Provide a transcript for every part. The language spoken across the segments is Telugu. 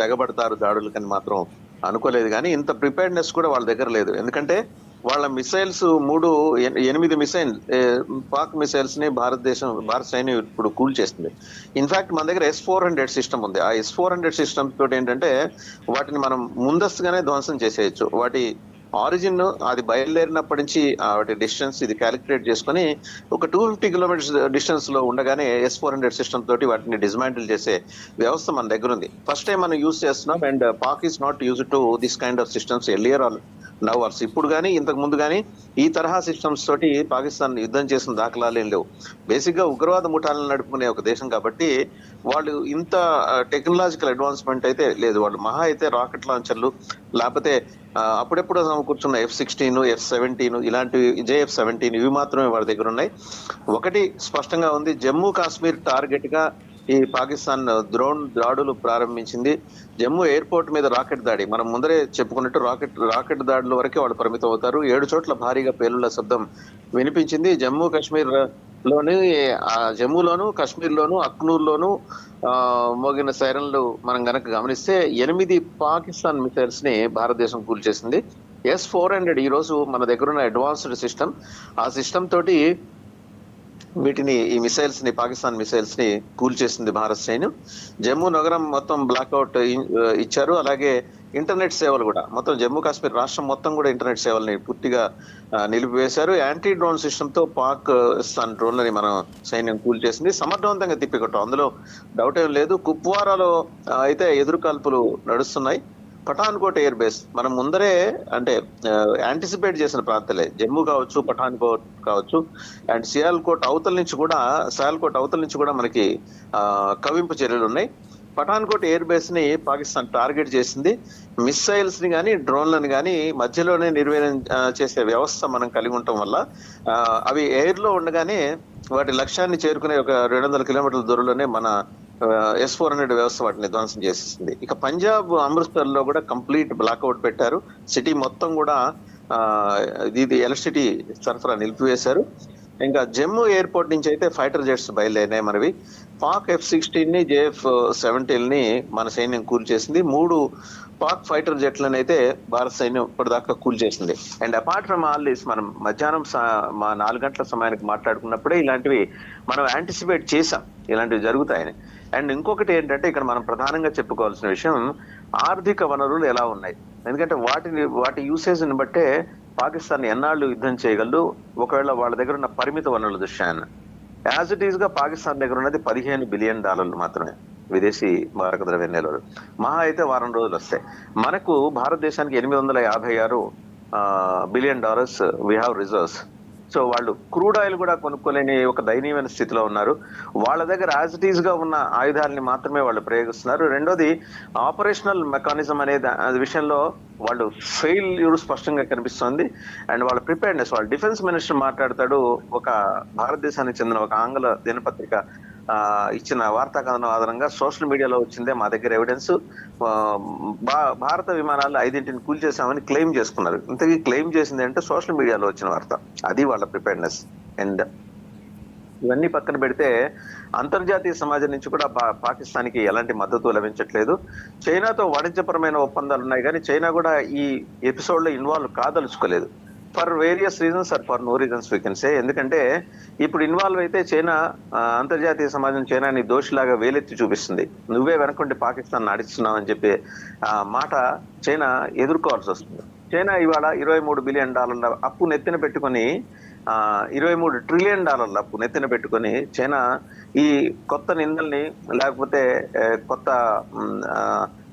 తెగబడతారు దాడులకని మాత్రం అనుకోలేదు. కానీ ఇంత ప్రిపేర్డ్నెస్ కూడా వాళ్ళ దగ్గర లేదు. ఎందుకంటే వాళ్ళ మిసైల్స్ 8 మిసైల్ పాక్ మిసైల్స్ ని భారత సైన్యం ఇప్పుడు కూల్ చేస్తుంది. ఇన్ఫాక్ట్ మన దగ్గర S-400 సిస్టమ్ ఉంది. ఆ S-400 సిస్టమ్ తోటి ఏంటంటే వాటిని మనం ముందస్తుగానే ధ్వంసం చేసేయచ్చు. వాటి ఆరిజిన్ అది బయలుదేరినప్పటి నుంచి వాటి డిస్టెన్స్ ఇది క్యాలిక్యులేట్ చేసుకుని ఒక 250 కిలోమీటర్స్ డిస్టెన్స్ లో ఉండగానే S-400 సిస్టమ్ తోటి వాటిని డిస్మాంటిల్ చేసే వ్యవస్థ మన దగ్గర ఉంది. ఫస్ట్ టైం మనం యూజ్ చేస్తున్నాం. And Pak is not use to this kind of systems earlier all నవర్స్. ఇప్పుడు కానీ ఇంతకు ముందు కానీ ఈ తరహా సిస్టమ్స్ తోటి పాకిస్తాన్ యుద్ధం చేసిన దాఖలాలు ఏం లేవు. బేసిక్ గా ఉగ్రవాద ముఠాలను నడుపుకునే ఒక దేశం కాబట్టి వాళ్ళు ఇంత టెక్నాలజికల్ అడ్వాన్స్మెంట్ అయితే లేదు. వాళ్ళు మహా అయితే రాకెట్ లాంచర్లు లేకపోతే అప్పుడెప్పుడు కూర్చున్న F-16, F-17 ఇలాంటివి, JF-17 ఇవి మాత్రమే వాళ్ళ దగ్గర ఉన్నాయి. ఒకటి స్పష్టంగా ఉంది, జమ్మూ కాశ్మీర్ టార్గెట్ గా ఈ పాకిస్తాన్ డ్రోన్ దాడులు ప్రారంభించింది. జమ్మూ ఎయిర్పోర్ట్ మీద రాకెట్ దాడి మనం ముందరే చెప్పుకున్నట్టు రాకెట్ దాడుల వరకే వాళ్ళు పరిమితం అవుతారు. 7 చోట్ల భారీగా పేలుళ్ల శబ్దం వినిపించింది. జమ్మూ కాశ్మీర్ లోని జమ్మూలోను, కాశ్మీర్ లోను, అఖ్నూర్ లోను మోగిన సైరన్లు మనం గనక గమనిస్తే 8 పాకిస్తాన్ మిసైల్స్ ని భారతదేశం కూల్చేసింది. S-400 ఈ రోజు మన దగ్గర ఉన్న అడ్వాన్స్డ్ సిస్టమ్. ఆ సిస్టమ్ తోటి ఈ మిసైల్స్ ని, పాకిస్తాన్ మిసైల్స్ ని కూల్చేసింది భారత సైన్యం. జమ్మూ నగరం మొత్తం బ్లాక్అవుట్ ఇచ్చారు. అలాగే ఇంటర్నెట్ సేవలు కూడా మొత్తం జమ్మూ కాశ్మీర్ రాష్ట్రం మొత్తం కూడా ఇంటర్నెట్ సేవల్ని పూర్తిగా నిలిపివేశారు. యాంటీ డ్రోన్ సిస్టమ్ తో పాకిస్తాన్ డ్రోన్లని మనం సైన్యం కూల్చేసింది. సమర్థవంతంగా తిప్పికొట్టాం, అందులో డౌట్ ఏం లేదు. కుప్వారాలో అయితే ఎదురుకాల్పులు నడుస్తున్నాయి. పఠాన్కోట్ ఎయిర్ బేస్ మనం ముందరే అంటే యాంటిసిపేట్ చేసిన ప్రాంతాలే. జమ్మూ కావచ్చు, పఠాన్కోట్ కావచ్చు, అండ్ సియాల్కోట్ అవతల నుంచి కూడా మనకి కవింపు చర్యలు ఉన్నాయి. పఠాన్కోట్ ఎయిర్ బేస్ ని పాకిస్తాన్ టార్గెట్ చేసింది. మిసైల్స్ ని కానీ డ్రోన్లను కానీ మధ్యలోనే నిర్వీర్యం చేసే వ్యవస్థ మనం కలిగి ఉండటం వల్ల అవి ఎయిర్ లో ఉండగానే వాటి లక్ష్యాన్ని చేరుకునే ఒక 200 కిలోమీటర్ల దూరంలోనే మన S-400 వ్యవస్థ వాటిని ధ్వంసం చేసేసింది. ఇక పంజాబ్ అమృత్సర్ లో కూడా కంప్లీట్ బ్లాక్అవుట్ పెట్టారు. సిటీ మొత్తం కూడా ఇది ఎలక్ట్రిసిటీ సరఫరా నిలిపివేశారు. ఇంకా జమ్మూ ఎయిర్పోర్ట్ నుంచి అయితే ఫైటర్ జెట్స్ బయలుదేరినాయి మనవి. పాక్ F-16 ని, JF-17 ని మన సైన్యం కూల్చేసింది. 3 పాక్ ఫైటర్ జెట్లను అయితే భారత సైన్యం ఇప్పటిదాకా కూల్చేసింది. And apart from all this, మనం మధ్యాహ్నం 4 గంటల సమయానికి మాట్లాడుకున్నప్పుడే ఇలాంటివి మనం యాంటిసిపేట్ చేశాం, ఇలాంటివి జరుగుతాయని. అండ్ ఇంకొకటి ఏంటంటే ఇక్కడ మనం ప్రధానంగా చెప్పుకోవాల్సిన విషయం ఆర్థిక వనరులు ఎలా ఉన్నాయి. ఎందుకంటే వాటి యూసేజ్ ని బట్టే పాకిస్తాన్ ఎన్నాళ్ళు యుద్ధం చేయగలదు, ఒకవేళ వాళ్ళ దగ్గర ఉన్న పరిమిత వనరుల దృష్ట్యాన. యాజ్ ఇట్ ఈస్ గా పాకిస్తాన్ దగ్గర ఉన్నది $15 బిలియన్ మాత్రమే విదేశీ మారక ద్రవ్య నిల్వలు. మహా అయితే వారం రోజులు వస్తాయి. మనకు భారతదేశానికి $856 billion we have reserves. So వాళ్ళు క్రూడ్ ఆయిల్ కూడా కొనుక్కోలేని ఒక దయనీయమైన స్థితిలో ఉన్నారు. వాళ్ళ దగ్గర యాజ్ ఇట్ ఈస్ గా ఉన్న ఆయుధాలని మాత్రమే వాళ్ళు ప్రయోగిస్తున్నారు. రెండోది, ఆపరేషనల్ మెకానిజం అనే విషయంలో వాళ్ళు ఫెయిల్యూర్ స్పష్టంగా కనిపిస్తోంది. అండ్ వాళ్ళ ప్రిపేర్నెస్, వాళ్ళ డిఫెన్స్ మినిస్టర్ మాట్లాడతాడు, ఒక భారతదేశానికి చెందిన ఒక ఆంగ్ల దినపత్రిక ఇచ్చిన వార్తా కథనం ఆధారంగా సోషల్ మీడియాలో వచ్చిందే మా దగ్గర ఎవిడెన్స్. భారత విమానాలు 5ని కూల్చేసామని క్లెయిమ్ చేసుకున్నారు. ఇంతకీ క్లెయిమ్ చేసింది అంటే సోషల్ మీడియాలో వచ్చిన వార్త. అది వాళ్ళ ప్రిపేర్నెస్. అండ్ ఇవన్నీ పక్కన పెడితే అంతర్జాతీయ సమాజం నుంచి కూడా పాకిస్తాన్కి ఎలాంటి మద్దతు లభించట్లేదు. చైనాతో వాణిజ్యపరమైన ఒప్పందాలు ఉన్నాయి, కానీ చైనా కూడా ఈ ఎపిసోడ్ లో ఇన్వాల్వ్ కాదలుచుకోలేదు. For various reasons or for no reasons we can say. ఎందుకంటే ఇప్పుడు ఇన్వాల్వ్ అయితే చైనా, అంతర్జాతీయ సమాజం చైనాని దోషిలాగా వేలెత్తి చూపిస్తుంది. నువ్వే వెనకుండి పాకిస్తాన్ నడిస్తున్నావు అని చెప్పి మాట చైనా ఎదుర్కోవాల్సి వస్తుంది. చైనా ఇవాళ $23 బిలియన్ అప్పు నెత్తిన పెట్టుకొని, $23 ట్రిలియన్ అప్పు నెత్తిన పెట్టుకొని చైనా ఈ కొత్త నిందల్ని లేకపోతే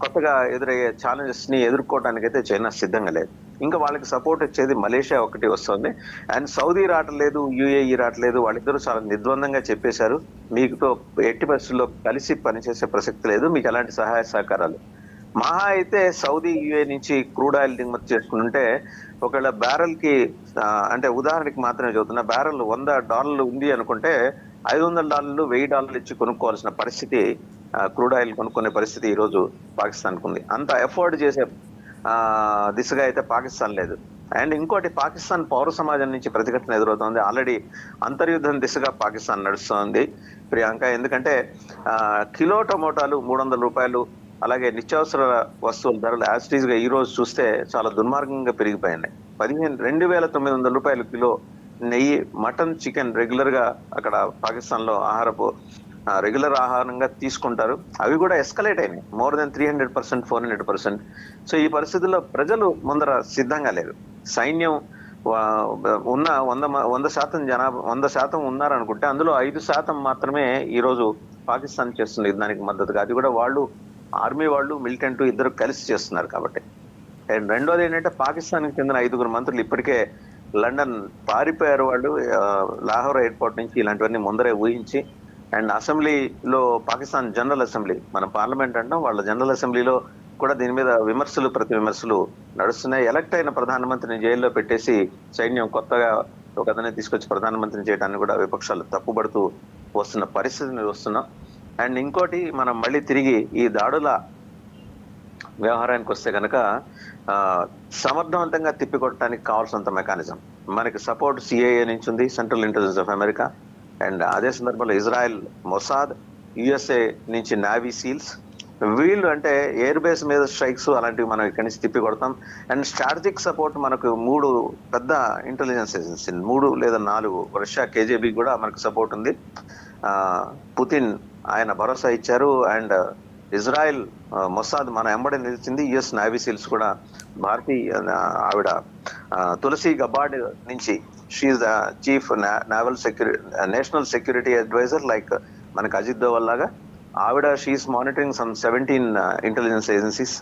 కొత్తగా ఎదురయ్యే ఛాలెంజెస్ ని ఎదుర్కోవడానికి అయితే చైనా సిద్ధంగా లేదు. ఇంకా వాళ్ళకి సపోర్ట్ వచ్చేది మలేషియా ఒకటి వస్తుంది. అండ్ సౌదీ రావట్లేదు, UAE రావట్లేదు. వాళ్ళిద్దరూ చాలా నిర్ద్వందంగా చెప్పేశారు, మీకుతో ఎట్టి పరిస్థితుల్లో కలిసి పనిచేసే ప్రసక్తి లేదు, మీకు ఎలాంటి సహాయ సహకారాలు. మహా అయితే సౌదీ, UAE నుంచి క్రూడ్ ఆయిల్ దిగుమతి చేసుకుంటే ఒకవేళ బ్యారెల్ కి, అంటే ఉదాహరణకి మాత్రమే చెబుతున్నా, బ్యారెల్ $100 ఉంది అనుకుంటే $500, $1000 ఇచ్చి కొనుక్కోవాల్సిన పరిస్థితి, క్రూడ్ ఆయిల్ కొనుక్కునే పరిస్థితి ఈ రోజు పాకిస్తాన్ కు ఉంది. అంత ఎఫోర్డ్ చేసే దిశగా అయితే పాకిస్తాన్ లేదు. అండ్ ఇంకోటి, పాకిస్తాన్ పౌర సమాజం నుంచి ప్రతిఘటన ఎదురవుతోంది. ఆల్రెడీ అంతర్యుద్ధం దిశగా పాకిస్తాన్ నడుస్తోంది ప్రియాంక. ఎందుకంటే కిలో టమోటాలు $300, అలాగే నిత్యావసర వస్తువుల ధరలు యాజ్ గా ఈ రోజు చూస్తే చాలా దుర్మార్గంగా పెరిగిపోయినాయి. 2,900 రూపాయలు కిలో నెయ్యి, మటన్, చికెన్ రెగ్యులర్ గా అక్కడ పాకిస్తాన్ లో రెగ్యులర్ ఆహారంగా తీసుకుంటారు. అవి కూడా ఎస్కలేట్ అయినాయి మోర్ దెన్ 300%, 400%. సో ఈ పరిస్థితుల్లో ప్రజలు ముందర సిద్ధంగా లేరు. సైన్యం ఉన్న 100% జనాభా 100% ఉన్నారనుకుంటే అందులో 5% మాత్రమే ఈ రోజు పాకిస్తాన్ చేస్తున్న యుద్ధానికి మద్దతుగా, అది కూడా వాళ్ళు ఆర్మీ వాళ్ళు మిలిటెంట్ ఇద్దరు కలిసి చేస్తున్నారు కాబట్టి. అండ్ రెండోది ఏంటంటే పాకిస్తాన్ కి చెందిన 5 మంత్రులు ఇప్పటికే లండన్ పారిపోయారు. వాళ్ళు లాహోర్ ఎయిర్పోర్ట్ నుంచి ఇలాంటివన్నీ ముందరే ఊహించి. అండ్ అసెంబ్లీలో పాకిస్తాన్ జనరల్ అసెంబ్లీ, మన పార్లమెంట్ అంటాం, వాళ్ళ జనరల్ అసెంబ్లీలో కూడా దీని మీద ప్రతి విమర్శలు నడుస్తున్నాయి. ఎలక్ట్ అయిన ప్రధానమంత్రిని జైల్లో పెట్టేసి సైన్యం కొత్తగా ఒక అతన్ని తీసుకొచ్చి ప్రధానమంత్రిని చేయడాన్ని కూడా విపక్షాలు తప్పుపడుతూ వస్తున్న పరిస్థితిని చూస్తున్నాం. అండ్ ఇంకోటి, మనం మళ్ళీ తిరిగి ఈ దాడుల వ్యవహారానికి వస్తే కనుక సమర్థవంతంగా తిప్పికొట్టడానికి కావాల్సినంత మెకానిజం మనకి సపోర్ట్ సిఐఏ నుంచి ఉంది, central intelligence of America. And అదే సందర్భంలో ఇజ్రాయెల్ మొసాద్, యుఎస్ఏ నుంచి నావీ సీల్స్, వీళ్ళు అంటే ఎయిర్ బేస్ మీద స్ట్రైక్స్ అలాంటివి మనం ఇక్కడి నుంచి తిప్పి కొడతాం. అండ్ స్ట్రాటజిక్ సపోర్ట్ మనకు 3 పెద్ద ఇంటెలిజెన్స్ ఏజెన్సీ, 3 లేదా 4, రష్యా KGB కూడా మనకు సపోర్ట్ ఉంది. పుతిన్ ఆయన భరోసా ఇచ్చారు. అండ్ ఇజ్రాయెల్ మొసాద్ మన ఎంబడి నిలిచింది. యుఎస్ నావీ సీల్స్ కూడా భారతీయ ఆవిడ తులసి గబార్డ్ నుంచి, she's the chief national security adviser, like మనకు అజిత్ దోవల్ లాగా. ఆవిడ she's monitoring some 17 intelligence agencies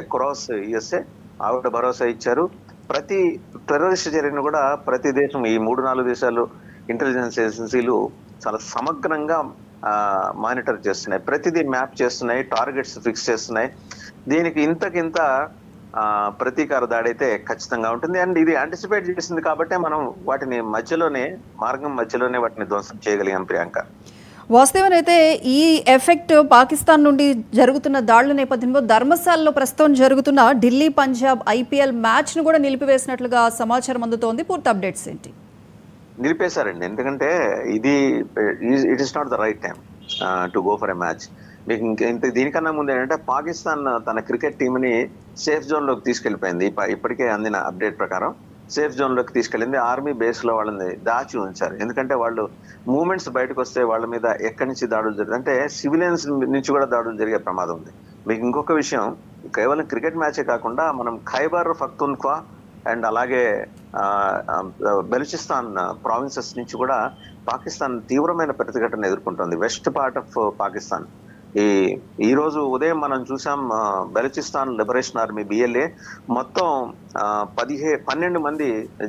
across USA. ఆవిడ భరోసా ఇచ్చారు. ప్రతి టెర్రరిస్ట్ చర్యను కూడా ప్రతి దేశం, ఈ 3-4 దేశాలు ఇంటెలిజెన్స్ ఏజెన్సీలు చాలా సమగ్రంగా మానిటర్ చేస్తున్నాయి. ప్రతిదీ మ్యాప్ చేస్తున్నాయి, టార్గెట్స్ ఫిక్స్ చేస్తున్నాయి. దీనికి ఇంతకింత ప్రతీకార దాడి అయితే ఖచ్చితంగా ఉంటుంది. అండ్ ఇది యాంటిసిపేట్ చేసింది కాబట్టి మనం వాటిని మార్గం మధ్యలోనే వాటిని ధ్వంసం చేయగలిగాం ప్రియాంక. వాస్తవం అయితే ఈ ఎఫెక్ట్ పాకిస్తాన్ నుండి జరుగుతున్న దాడుల నేపథ్యంలో ధర్మశాలలో ప్రస్తుతం జరుగుతున్న ఢిల్లీ పంజాబ్ IPL మ్యాచ్ను కూడా నిలిపివేసినట్లుగా సమాచారం అందుతోంది. పూర్తి అప్డేట్స్ ఏంటి? నిలిపేశారండి, ఎందుకంటే it is not the right time to go for a match. మీకు దీనికన్నా ముందు ఏంటంటే పాకిస్తాన్ తన క్రికెట్ టీంని సేఫ్ జోన్ లోకి తీసుకెళ్లిపోయింది. ఇప్పటికే అందిన అప్డేట్ ప్రకారం సేఫ్ జోన్ లోకి తీసుకెళ్ళింది. ఆర్మీ బేస్ లో వాళ్ళని దాచి ఉంచారు. ఎందుకంటే వాళ్ళు మూవ్మెంట్స్ బయటకు వస్తే వాళ్ళ మీద ఎక్కడి నుంచి దాడులు జరుగుతాయి అంటే సివిలియన్స్ నుంచి కూడా దాడులు జరిగే ప్రమాదం ఉంది. మీకు ఇంకొక విషయం, కేవలం క్రికెట్ మ్యాచే కాకుండా మనం ఖైబర్ పఖ్తూన్ఖ్వా అండ్ అలాగే బెలూచిస్తాన్ ప్రావిన్సెస్ నుంచి కూడా పాకిస్తాన్ తీవ్రమైన ప్రతిఘటన ఎదుర్కొంటుంది. West part of Pakistan. ఈ రోజు ఉదయం మనం చూసాం, బెలూచిస్తాన్ లిబరేషన్ ఆర్మీ BLA మొత్తం 12 మంది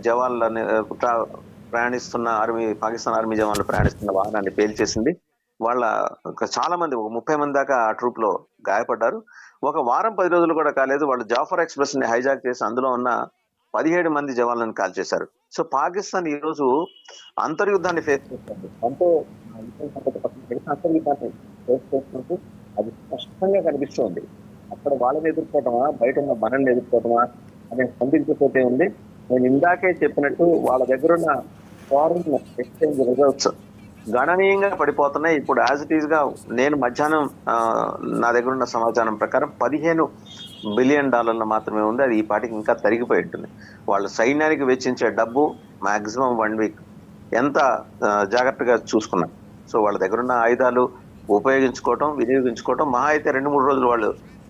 జవాన్లని ప్రయాణిస్తున్న పాకిస్తాన్ ఆర్మీ జవాన్లు ప్రయాణిస్తున్న వాహనాన్ని పేల్చేసింది. వాళ్ళ చాలా మంది, 30 మంది దాకా ఆ ట్రూప్ లో గాయపడ్డారు. ఒక వారం 10 రోజులు కూడా కాలేదు, వాళ్ళు జాఫర్ ఎక్స్ప్రెస్ ని హైజాక్ చేసి అందులో ఉన్న 17 మంది జవాన్లను కాల్చేశారు. సో పాకిస్తాన్ ఈ రోజు అంతర్యుద్ధాన్ని ఫేస్ చేస్తుంది. అంటే అంతర్యుద్ధాన్ని ఫేస్ చేస్తున్నట్టు అది స్పష్టంగా కనిపిస్తుంది. అక్కడ వాళ్ళని ఎదుర్కోవటమా, బయట ఉన్న మనల్ని ఎదుర్కోవటమా అనే సందిగ్ధత ఉంది. నేను ఇందాకే చెప్పినట్టు వాళ్ళ దగ్గర ఉన్న ఫారిన్ ఎక్స్చేంజ్ రిజర్వ్స్ గణనీయంగా పడిపోతున్నాయి. ఇప్పుడు యాజ్ ఇట్ ఈస్ గా నేను మధ్యాహ్నం నా దగ్గర ఉన్న సమాచారం ప్రకారం $15 బిలియన్ మాత్రమే ఉంది. అది ఈ పాటికి ఇంకా తరిగిపోయి ఉంటుంది. వాళ్ళు సైన్యానికి వెచ్చించే డబ్బు మాక్సిమం 1 వీక్ ఎంత జాగ్రత్తగా చూసుకున్నారు. సో వాళ్ళ దగ్గర ఉన్న ఆయుధాలు వినియోగించుకోవటం మహా అయితే 2-3 రోజులు వాళ్ళు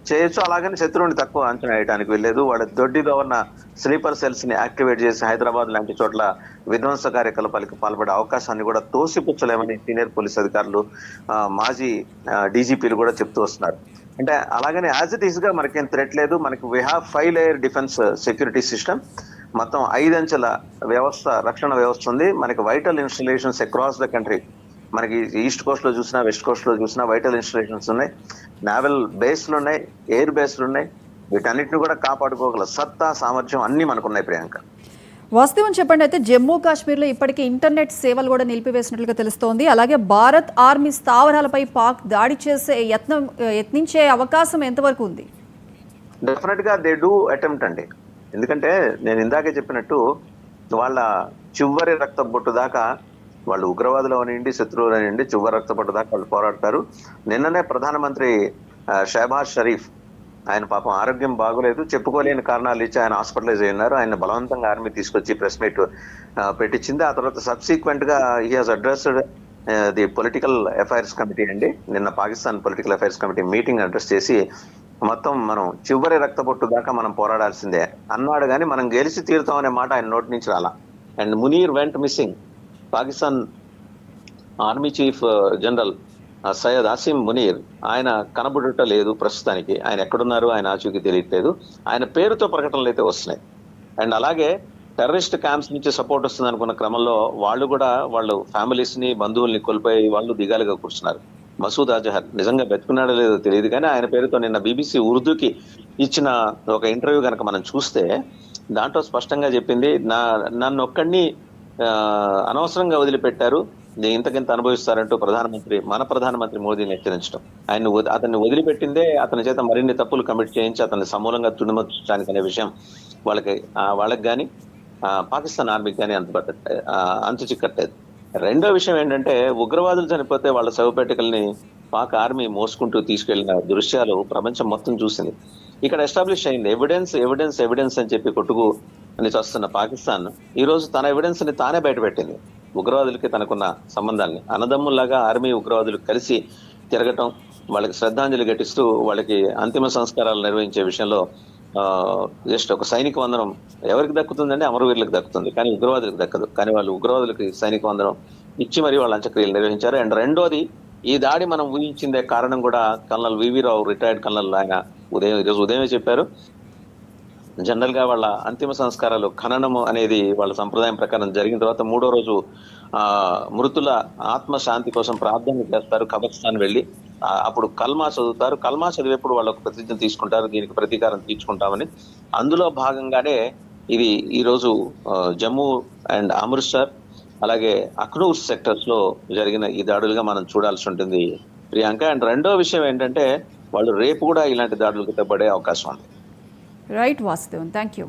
చేయొచ్చు. అలాగని శత్రువుని తక్కువ అంచనా వేయడానికి వెళ్ళలేదు. వాళ్ళ దొడ్డిలో ఉన్న స్లీపర్ సెల్స్ ని యాక్టివేట్ చేసి హైదరాబాద్ లాంటి చోట్ల విధ్వంస కార్యకలాపాలకు పాల్పడే అవకాశాన్ని కూడా తోసిపుచ్చలేమని సీనియర్ పోలీస్ అధికారులు, మాజీ DGPలు కూడా చెప్తూ వస్తున్నారు. అంటే అలాగని యాజ్ ఇట్ ఈస్ గా మనకేం థ్రెట్ లేదు. మనకి we have 5 layer defence security system, మొత్తం 5 అంచెల రక్షణ వ్యవస్థ ఉంది. మనకి vital installations across the country, మనకి ఈస్ట్ కోస్ట్ లో చూసినా వెస్ట్ కోస్ట్ లో చూసినా వైటల్ ఇన్స్టలేషన్స్ ఉన్నాయి, నావల్ బేస్లు ఉన్నాయి, ఎయిర్ బేస్లు ఉన్నాయి. వీటన్నిటిని కూడా కాపాడుకోగల సత్తా, సామర్థ్యం అన్ని మనకున్నాయి ప్రియాంక. వాస్తవం చెప్పండి, అయితే జమ్మూ కాశ్మీర్లో ఇప్పటికే ఇంటర్నెట్ సేవలు కూడా నిలిపివేసినట్లుగా తెలుస్తోంది. అలాగే భారత్ ఆర్మీ స్థావరాలపై పాక్ దాడి చేసే యత్నించే అవకాశం ఎంతవరకు ఉంది? డెఫినెట్ గా దే డూ అటెంప్ట్ అండి. ఎందుకంటే నేను ఇందాకే చెప్పినట్టు వాళ్ళ చివరి రక్త బొట్టు దాకా వాళ్ళు ఉగ్రవాదులు అనిండి, శత్రువులు అనిండి, చివరి రక్త బొట్టు దాకా వాళ్ళు పోరాడతారు. నిన్ననే ప్రధానమంత్రి షహబాజ్ షరీఫ్, ఆయన పాపం ఆరోగ్యం బాగోలేదు, చెప్పుకోలేని కారణాలు ఇచ్చి ఆయన హాస్పిటలైజ్ అయి ఉన్నారు. ఆయన బలవంతంగా ఆర్మీ తీసుకొచ్చి ప్రెస్ మీట్ పెట్టించింది. ఆ తర్వాత సబ్సిక్వెంట్ గా he has addressed the political affairs committee అండి. నిన్న Pakistan political affairs committee meeting address చేసి మొత్తం మనం చివరి రక్తపొట్టు దాకా మనం పోరాడాల్సిందే అన్నాడు, కానీ మనం గెలిచి తీరుతాం అనే మాట ఆయన నోటి నుంచి రాలా. And Munir vent missing. Pakistan army chief general Syed Asim Munir, ఆయన కనబడుట లేదు ప్రస్తుతానికి. ఆయన ఎక్కడున్నారు, ఆయన ఆచూకీ తెలియట్లేదు. ఆయన పేరుతో ప్రకటనలు అయితే వస్తున్నాయి. అండ్ అలాగే టెర్రరిస్ట్ క్యాంప్స్ నుంచి సపోర్ట్ వస్తుంది అనుకున్న క్రమంలో వాళ్ళు కూడా వాళ్ళు ఫ్యామిలీస్ ని, బంధువుల్ని కోల్పోయి వాళ్ళు దిగాలుగా కూర్చున్నారు. మసూద్ అజహర్ నిజంగా బతుకున్నాడో లేదో తెలియదు, కానీ ఆయన పేరుతో నిన్న బీబీసీ ఉర్దూకి ఇచ్చిన ఒక ఇంటర్వ్యూ కనుక మనం చూస్తే దాంట్లో స్పష్టంగా చెప్పింది, నన్ను ఒక్కడిని అనవసరంగా వదిలిపెట్టారు, ఇంతకింత అనుభవిస్తారంటూ మన ప్రధానమంత్రి మోదీని హెచ్చరించడం. అతన్ని వదిలిపెట్టిందే అతని చేత మరిన్ని తప్పులు కమిట్ చేయించి అతన్ని సమూలంగా తుడిమర్చడానికి అనే విషయం వాళ్ళకి కానీ పాకిస్తాన్ ఆర్మీకి కానీ అంతు చిక్కట్లేదు. రెండో విషయం ఏంటంటే, ఉగ్రవాదులు చనిపోతే వాళ్ళ శవపేటికల్ని పాక్ ఆర్మీ మోసుకుంటూ తీసుకెళ్లిన దృశ్యాలు ప్రపంచం మొత్తం చూసింది. ఇక్కడ ఎస్టాబ్లిష్ అయింది ఎవిడెన్స్ అని చెప్పి కొట్టుకు అని చూస్తున్న పాకిస్తాన్ ఈ రోజు తన ఎవిడెన్స్ ని తానే బయటపెట్టింది. ఉగ్రవాదులకి తనకున్న సంబంధాన్ని, అన్నదమ్ముల్లాగా ఆర్మీ ఉగ్రవాదులు కలిసి తిరగటం, వాళ్ళకి శ్రద్ధాంజలి ఘటిస్తూ వాళ్ళకి అంతిమ సంస్కారాలు నిర్వహించే విషయంలో జస్ట్ ఒక సైనిక వందనం ఎవరికి దక్కుతుందంటే అమరవీరులకు దక్కుతుంది, కానీ ఉగ్రవాదులకు దక్కదు. కానీ వాళ్ళు ఉగ్రవాదులకి సైనిక వందనం ఇచ్చి మరీ వాళ్ళ అంత్యక్రియలు నిర్వహించారు. అండ్ రెండోది, ఈ దాడి మనం ఊహించిందే కారణం కూడా కల్నల్ వివి రావు, రిటైర్డ్ కల్నల్, ఆయన ఈరోజు ఉదయమే చెప్పారు, జనరల్ గా వాళ్ళ అంతిమ సంస్కారాలు ఖననము అనేది వాళ్ళ సంప్రదాయం ప్రకారం జరిగిన తర్వాత మూడో రోజు మృతుల ఆత్మశాంతి కోసం ప్రార్థన చేస్తారు కబర్స్థాన్ వెళ్ళి. అప్పుడు కల్మా చదువుతారు. కల్మా చదివేప్పుడు వాళ్ళు ఒక ప్రతిజ్ఞ తీసుకుంటారు, దీనికి ప్రతీకారం తీర్చుకుంటామని. అందులో భాగంగానే ఇది ఈ రోజు జమ్మూ అండ్ అమృత్సర్ అలాగే అఖ్నూర్ సెక్టర్స్ లో జరిగిన ఈ దాడులుగా మనం చూడాల్సి ఉంటుంది ప్రియాంక. అండ్ రెండో విషయం ఏంటంటే, వాళ్ళు రేపు కూడా ఇలాంటి దాడులకు తెప్పడే అవకాశం ఉంది. Right Vasudevan, thank you.